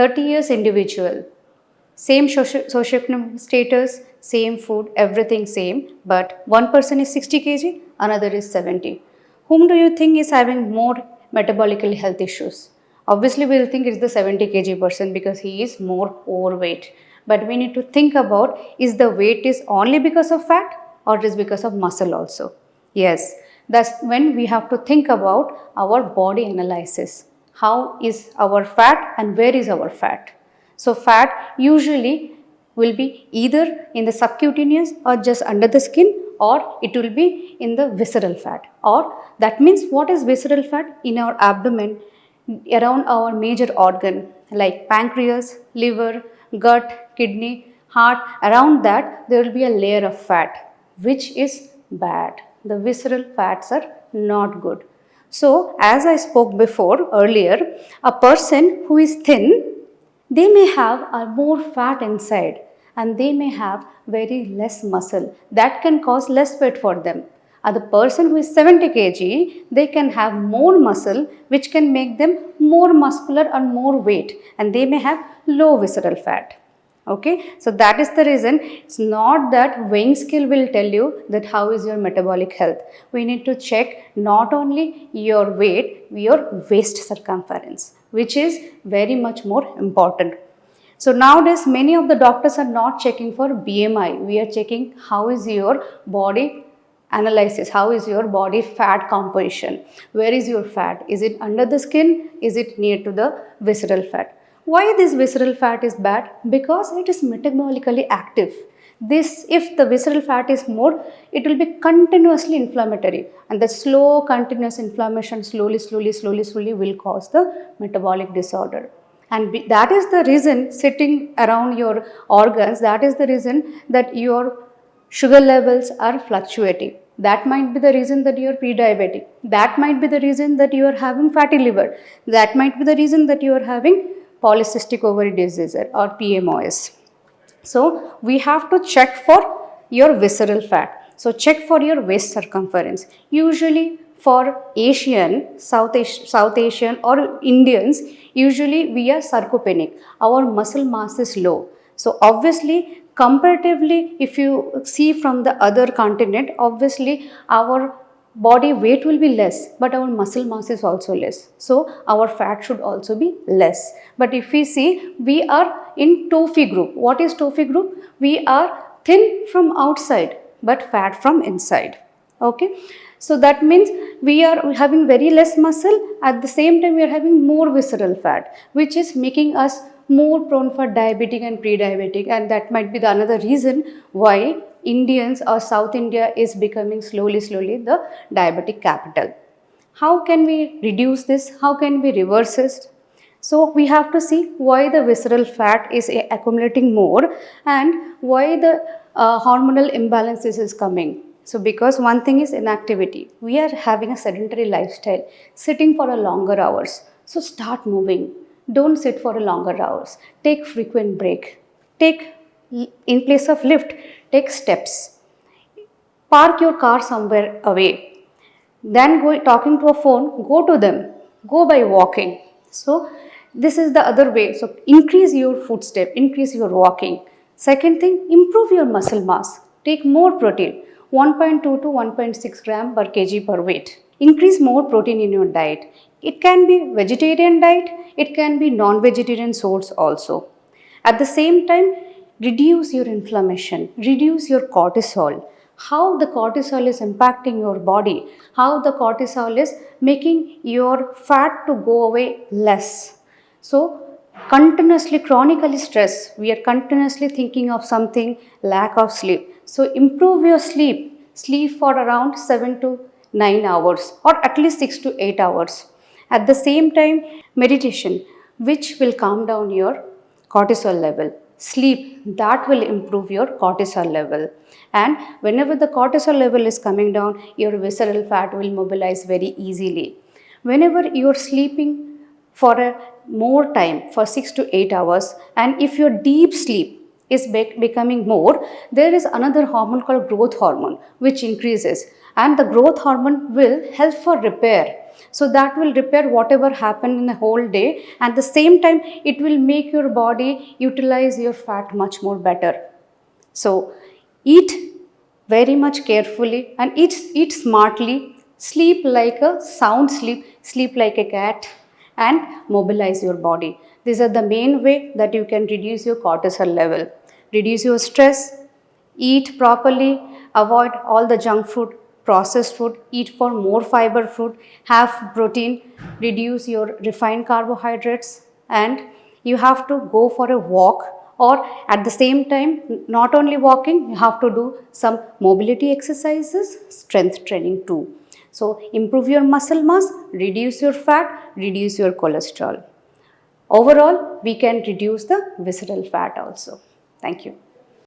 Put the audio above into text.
30 years individual, same socioeconomic status, same food, everything same, but one person is 60 kg, another is 70. Whom do you think is having more metabolically health issues? Obviously, we'll think it's the 70 kg person because he is more overweight. But we need to think about, is the weight is only because of fat or it is because of muscle also? Yes, that's when we have to think about our body analysis. How is our fat and where is our fat? So fat usually will be either in the subcutaneous or just under the skin, or it will be in the visceral fat. Or that means, what is visceral fat? In our abdomen, around our major organ like pancreas, liver, gut, kidney, heart, around that there will be a layer of fat which is bad. The visceral fats are not good. So as I spoke before earlier, a person who is thin, they may have a more fat inside and they may have very less muscle. That can cause less weight for them. And the person who is 70 kg, they can have more muscle which can make them more muscular and more weight, and they may have low visceral fat. Okay, so that is the reason. It's not that weighing scale will tell you that how is your metabolic health. We need to check not only your weight, your waist circumference, which is very much more important. So nowadays many of the doctors are not checking for BMI. We are checking how is your body analysis, how is your body fat composition, where is your fat, is it under the skin, is it near to the visceral fat. Why this visceral fat is bad? Because it is metabolically active. This, if the visceral fat is more, it will be continuously inflammatory, and the slow continuous inflammation slowly will cause the metabolic disorder. And that is the reason, sitting around your organs, that is the reason that your sugar levels are fluctuating. That might be the reason that you are pre-diabetic. That might be the reason that you are having fatty liver. That might be the reason that you are having polycystic ovary disease or PMOS. So we have to check for your visceral fat. So check for your waist circumference. Usually for Asian, South Asian or Indians, usually we are sarcopenic. Our muscle mass is low. So obviously, comparatively, if you see from the other continent, obviously our body weight will be less, but our muscle mass is also less. So our fat should also be less. But if we see, we are in TOFI group. What is TOFI group? We are thin from outside but fat from inside. Okay. So that means we are having very less muscle, at the same time we are having more visceral fat, which is making us more prone for diabetic and pre-diabetic, and that might be the another reason why Indians or South India is becoming slowly the diabetic capital. How can we reduce this? How can we reverse it? So we have to see why the visceral fat is accumulating more and why the hormonal imbalances is coming. So because one thing is inactivity. We are having a sedentary lifestyle, sitting for a longer hours. So start moving. Don't sit for a longer hours. Take frequent break. Take, in place of lift, take steps. Park your car somewhere away. Then go talking to a phone, go to them. Go by walking. So this is the other way. So increase your footstep, increase your walking. Second thing, improve your muscle mass. Take more protein. 1.2 to 1.6 gram per kg per weight. Increase more protein in your diet. It can be vegetarian diet, it can be non-vegetarian source also. At the same time, reduce your inflammation, reduce your cortisol. How the cortisol is impacting your body, how the cortisol is making your fat to go away less. So continuously, chronically stressed, we are continuously thinking of something, lack of sleep. So improve your sleep. Sleep for around 7 to 9 hours or at least 6 to 8 hours. At the same time, meditation, which will calm down your cortisol level. Sleep, that will improve your cortisol level. And whenever the cortisol level is coming down, your visceral fat will mobilize very easily. Whenever you are sleeping for a more time, for 6 to 8 hours, and if your deep sleep is becoming more, there is another hormone called growth hormone which increases, and the growth hormone will help for repair. So that will repair whatever happened in the whole day. At the same time, it will make your body utilize your fat much more better. So eat very much carefully and eat smartly, sleep like a sound sleep, sleep like a cat, and mobilize your body. These are the main way that you can reduce your cortisol level, reduce your stress, eat properly, avoid all the junk food, processed food, eat for more fiber food, have protein, reduce your refined carbohydrates, and you have to go for a walk, or at the same time, not only walking, you have to do some mobility exercises, strength training too. So improve your muscle mass, reduce your fat, reduce your cholesterol. Overall, we can reduce the visceral fat also. Thank you.